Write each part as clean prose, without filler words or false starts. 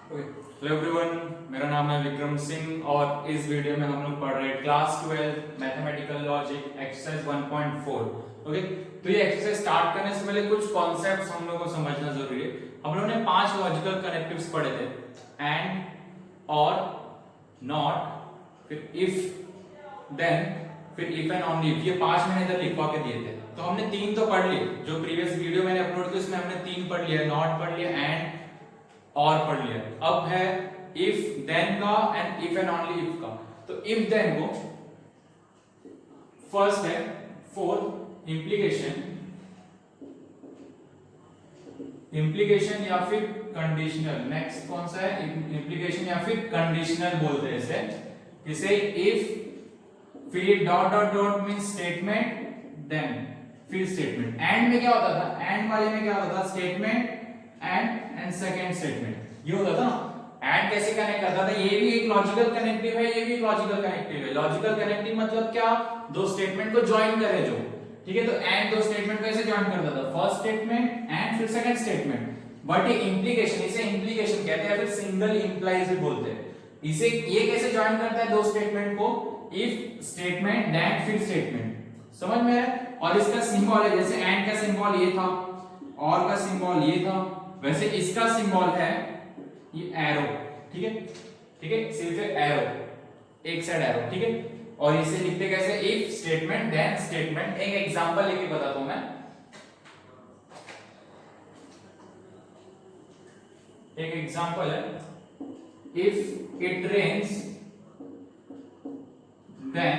Hello everyone, मेरा नाम है विक्रम सिंह और इस वीडियो में हम लोग पढ़ रहे हैं class 12 mathematical logic exercise 1.4। Okay, तो ये एक्सरसाइज स्टार्ट करने से पहले कुछ कॉन्सेप्ट्स हम लोगों को समझना जरूरी है। हम लोगों ने 5 लॉजिकल कनेक्टिव्स पढ़े थे, एंड, और, नॉट, फिर इफ, देन, फिर इफ एंड ओनली इफ। ये 5 मैंने इधर लिखवा के दिए थे। तो हमने 3 तो पढ़ लिए, जो प्रीवियस वीडियो मैंने अपलोड की उसमें हमने 3 पढ़ लिया, नॉट पढ़ लिया, एंड और पढ़ लिया। अब है इफ देन का and if and only if का। तो इफ देन को फर्स्ट है फोर्थ इंप्लीकेशन, इंप्लीकेशन या फिर कंडीशनल। नेक्स्ट कौन सा है? इंप्लीकेशन या फिर कंडीशनल बोलते हैं इसे। इसे इफ फिर dot dot dot means statement, then फिर स्टेटमेंट। एंड में क्या होता था? एंड वाले में क्या होता था? Statement and second statement. ये होता था ना। एंड कैसे कनेक्ट करता था? ये भी एक लॉजिकल कनेक्टिव है, ये भी लॉजिकल कनेक्टिव है। लॉजिकल कनेक्टिव मतलब क्या? दो स्टेटमेंट को ज्वाइन करे जो, ठीक है। तो एंड दो स्टेटमेंट को ऐसे ज्वाइन करता था, फर्स्ट स्टेटमेंट एंड फिर सेकंड स्टेटमेंट। बट ये इंप्लीकेशन, इसे इंप्लीकेशन कहते हैं, फिर सिंगल इंप्लाइज भी बोलते हैं इसे। ये कैसे ज्वाइन करता है दो स्टेटमेंट को? इफ स्टेटमेंट देन फिर स्टेटमेंट। समझ में है? और इसका सिंबल है, जैसे एंड का सिंबल ये था और का सिंबल ये था, वैसे इसका सिंबल है ये एरो, ठीक है। ठीक है, सिर्फ एरो, एक साइड एरो, ठीक है। और इसे लिखते कैसे? If statement then statement. एक एग्जांपल लेके बताता हूं मैं। एक एग्जांपल है, if it rains then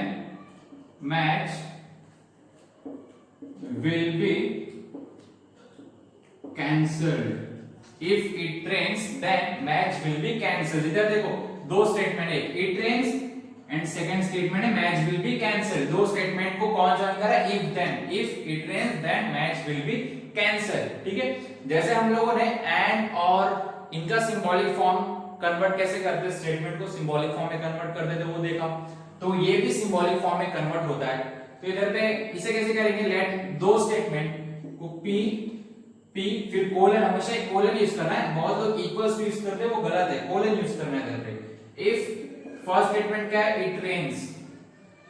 match will be cancelled. If it rains then match will be cancelled. इधर देखो, दो स्टेटमेंट है, it rains and second statement है मैच विल बी कैंसल्ड। दो स्टेटमेंट को कौन ज्वाइन कर रहा है? If then. If it rains then match will be cancelled, ठीक है। जैसे हम लोगों ने एंड और इनका सिंबॉलिक फॉर्म कन्वर्ट कैसे करते, स्टेटमेंट को सिंबॉलिक फॉर्म में कन्वर्ट कर देते, वो देखा। तो ये भी सिंबॉलिक फॉर्म में कन्वर्ट होता है। तो इधर पे इसे कैसे करेंगे? लेट दो स्टेटमेंट को पी फिर कोलन, हमेशा एक कोलन यूज करना है। बहुत लोग इक्वल्स यूज करते हैं, वो गलत है, कोलन यूज करना है इधर पे। इफ फर्स्ट स्टेटमेंट क्या है? It rains.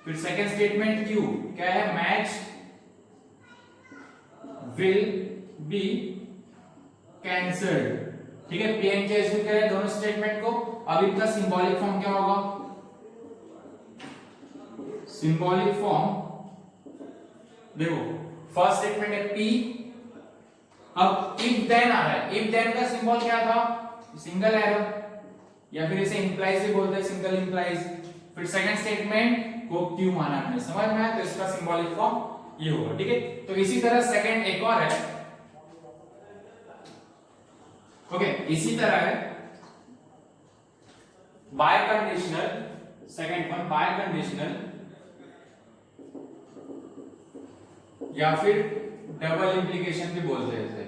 फिर सेकंड स्टेटमेंट क्यू क्या है? मैच विल बी कैंसल्ड, ठीक है। पी एंड के यूज करें दोनों स्टेटमेंट को। अब इनका सिंबॉलिक फॉर्म क्या होगा? सिंबॉलिक फॉर्म देखो, फर्स्ट स्टेटमेंट है पी, अब इफ देन आ रहा है। इफ देन का सिंबल क्या था? सिंगल एरो, या फिर इसे इंप्लाइज भी बोलते हैं, सिंगल इंप्लाइज। फिर सेकंड स्टेटमेंट को क्यू माना हमने, समझ में आया? तो इसका सिंबॉलिक फॉर्म ये होगा, ठीक है। तो इसी तरह सेकंड एक और है, ओके। इसी तरह है bye conditional, second one by conditional या फिर डबल इंप्लीकेशन भी बोलते हैं इसे,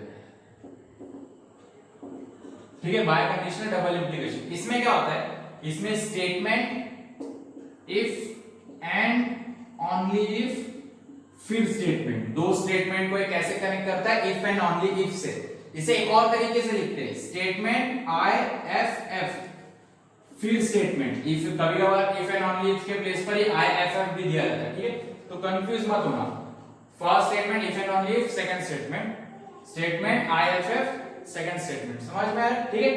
ठीक है। Bye conditional double implication. इसमें क्या होता है? इसमें statement if and only if फिर स्टेटमेंट, दो स्टेटमेंट को कैसे कनेक्ट करता है? इफ एंड ओनली इफ से। इसे एक और तरीके से लिखते हैं, स्टेटमेंट आई एफ एफ फिर स्टेटमेंट इफ। कभी कभार इफ एंड ओनली इफ के प्लेस पर ही आई एफ एफ भी दिया जाता है, ठीक है। तो कंफ्यूज मत होना। First statement if and only if, second statement I F F, second statement. समझ में आया? ठीक है।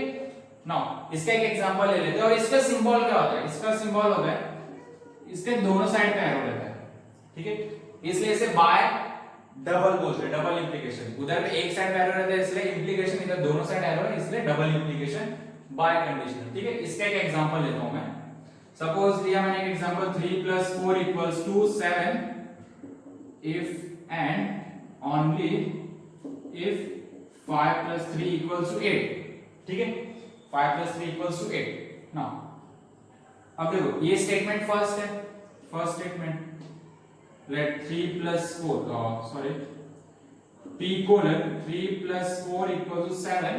नाउ इसका एक एग्जांपल ले लेते हैं। और इसका सिंबल क्या होता है? इसका सिंबल होता है, इसके दोनों साइड पे एरो रहता है, ठीक है। इसलिए इसे बाय डबल बोलते हैं, डबल इंप्लीकेशन। उधर पे एक साइड पे एरो रहता है इसलिए इंप्लीकेशन, इधर दोनों साइड एरो है इसलिए डबल इंप्लीकेशन बाय कंडीशनल, ठीक है। इसका एक एग्जांपल लेता हूं मैं। सपोज लिया मैंने एक example 3 + 4 = 7 if and only if 5 + 3 = 8, ठीक है। 5 + 3 = 8। नाउ अब देखो, ये स्टेटमेंट फर्स्ट है, first statement let 3 + 4 sorry p colon 3 + 4 = 7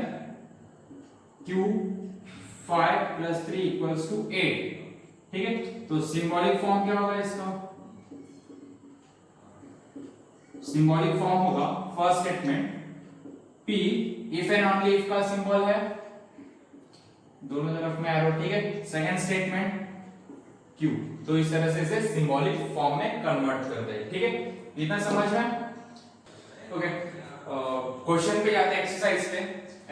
q 5 + 3 = 8, ठीक है। तो सिंबॉलिक फॉर्म क्या होगा इसका? सिंबॉलिक फॉर्म होगा first statement P if and only if का सिंबल है दोनों तरफ में एरो, ठीक है। सेकंड स्टेटमेंट Q, तो इस तरह से इसे सिंबॉलिक फॉर्म में कन्वर्ट करते हैं, ठीक है। इतना समझ में? ओके, क्वेश्चन पे जाते हैं, एक्सरसाइज पे।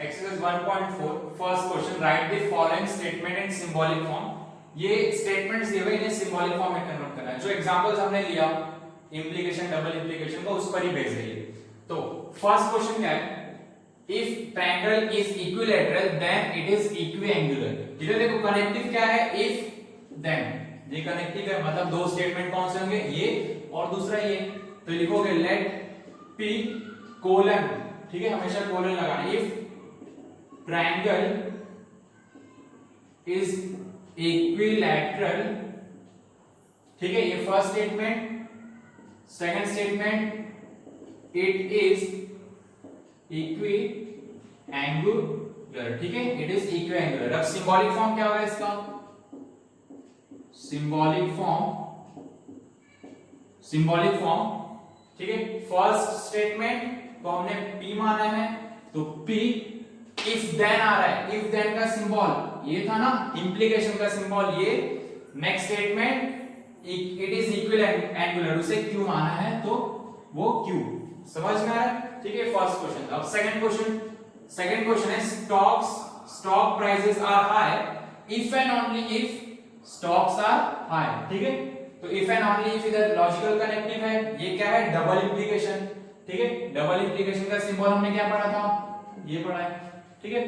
Exercise 1.4 first question, right the following statement in symbolic form. ये स्टेटमेंट्स दिए हुए इन्हें सिंबॉलिक फॉर्म में कन्वर्ट करना है। जो एग्जांपल्स हमने लिया इंप्लीकेशन, डबल इंप्लीकेशन का, उस पर ही बेस्ड है ये। तो फर्स्ट क्वेश्चन क्या है, if triangle is equilateral then it is equiangular. इधर देखो कनेक्टिव क्या है, इफ देन, ये कनेक्टिव है, मतलब दो स्टेटमेंट कौन से होंगे, ये और दूसरा ये। तो लिखोगे लेट P कोलन, ठीक है, हमेशा कोलन लगाना। इफ ट्रायंगल इज इक्विलैटरल, ठीक है, ये first statement. Second statement, it is equiangular, ठीक है, इट इज इक्विएंगुलर। अब सिंबॉलिक फॉर्म क्या होगा इसका, सिंबॉलिक फॉर्म, ठीक है। फर्स्ट स्टेटमेंट को हमने P माना है, तो P इफ देन आ रहा है, इफ देन का सिंबल ये था ना, इंप्लीकेशन का सिंबल ये। नेक्स्ट स्टेटमेंट इट इज इक्विएंगुलर, उसे Q माना है, तो वो Q। समझ में आ रहा है, ठीक है। First question. अब सेकंड क्वेश्चन है stock prices are high if and only if stocks are high, ठीक है। तो इफ एंड ओनली इफ इधर लॉजिकल कनेक्टिव है, ये क्या है, डबल इंप्लीकेशन, ठीक है। डबल इंप्लीकेशन का सिंबल हमने क्या पढ़ा था, ये पढ़ा है, ठीक है।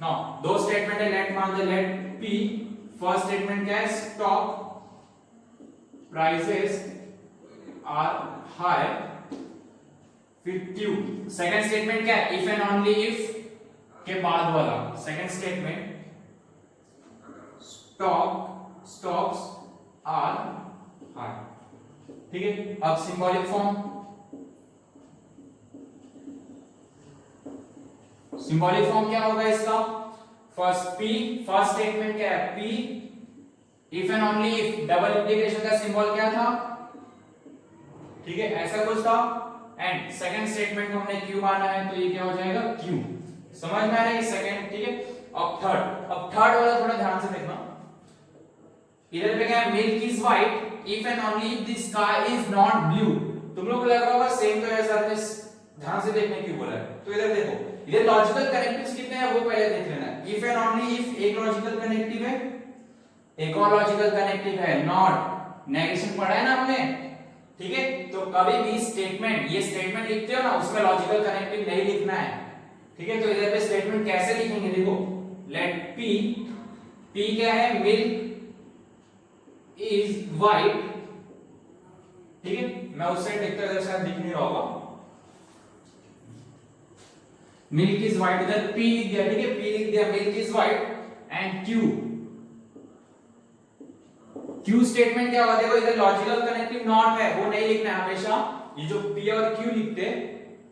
नाउ दो स्टेटमेंट है, लेट मान दे, लेट P, फर्स्ट स्टेटमेंट क्या है, स्टॉक प्राइसेस आर हाई, फिर Q। सेकंड स्टेटमेंट क्या है, इफ एंड ओनली इफ के बाद वाला second statement, stocks are high, ठीक है। अब सिंबॉलिक फॉर्म, क्या होगा इसका, फर्स्ट स्टेटमेंट क्या है, P, if and only if, double implication का सिंबल क्या था, ठीक है, ऐसा कुछ था। एंड सेकंड स्टेटमेंट को हमने Q माना है, तो ये क्या हो जाएगा, Q। समझ में आ रहा है सेकंड, ठीक है। अब थर्ड वाला थोड़ा ध्यान से देखना। इधर पे क्या है, milk is white if and only if the sky is not blue. तुम लोग को लग रहा होगा सेम तो है सर ने ध्यान से देखने क्यों बोला है। तो इधर देखो, इधर लॉजिकल कनेक्टिव्स कितने हैं वो पहले देख लेना। इफ एंड ओनली इफ एक लॉजिकल कनेक्टिव है, एक और लॉजिकल कनेक्टिव है नॉट, नेगेशन पढ़ा है ना हमने, ठीक है। तो कभी भी स्टेटमेंट, ये स्टेटमेंट लिखते हो ना, उसमें लॉजिकल कनेक्टिव नहीं लिखना है, ठीक है। तो इधर पे स्टेटमेंट कैसे लिखेंगे, देखो लेट P क्या है, मिल्क इज व्हाइट, ठीक है। मैं उस साइड देखता हूं, इधर शायद दिख नहीं रहा होगा। मिल्क इज व्हाइट, इधर P लिख दिया, ठीक है, P लिख दिया, milk is white. And Q statement क्या होगा, देखो इधर लॉजिकल कनेक्टिव नॉट है, वो नहीं लिखना है हमेशा। ये जो P और Q लिखते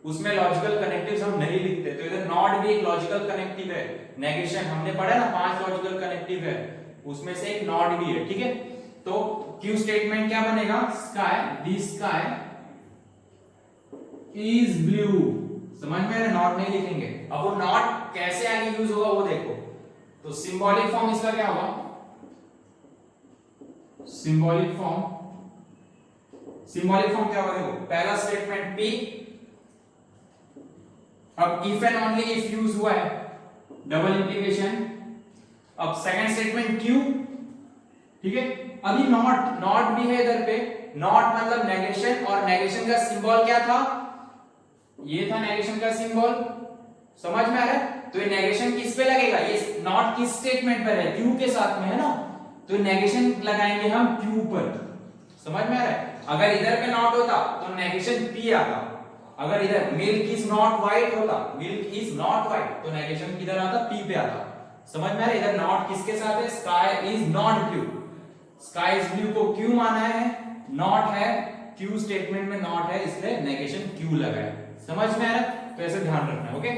उसमें लॉजिकल कनेक्टिव्स हम नहीं लिखते, तो इधर नॉट भी एक लॉजिकल कनेक्टिव है। नेगेशन हमने पढ़ा ना, 5 लॉजिकल कनेक्टिव है, उसमें से एक नॉट भी है, ठीक है। तो Q स्टेटमेंट क्या बनेगा, द स्काई इज ब्लू। समझ में आ रहा, नॉट नहीं लिखेंगे। अब वो नॉट कैसे आगे यूज होगा वो देखो। तो सिंबॉलिक फॉर्म इसका क्या होगा, सिंबॉलिक फॉर्म क्या होगा, देखो पहला स्टेटमेंट P, अब if and only if use हुआ है, डबल इंप्लीकेशन। अब सेकंड स्टेटमेंट Q, ठीक है। अभी नॉट भी है इधर पे, नॉट मतलब नेगेशन, और नेगेशन का सिंबल क्या था, ये था नेगेशन का सिंबल। समझ में आ रहा है, तो ये नेगेशन किस पे लगेगा, ये नॉट किस स्टेटमेंट पर है, Q के साथ में है ना, तो नेगेशन लगाएंगे हम Q पर। समझ में आ रहा है, अगर इधर पे नॉट होता तो नेगेशन P आता, अगर इधर मिल्क इज नॉट व्हाइट होता, मिल्क इज नॉट व्हाइट, तो नेगेशन किधर आता, P पे आता। समझ में आ रहा है, इधर नॉट किसके साथ है, sky is not blue, sky is blue को Q माना है, नॉट है, Q स्टेटमेंट में नॉट है, इसलिए नेगेशन Q लगा है। समझ में आ रहा है, तो ऐसे ध्यान रखना है, ओके।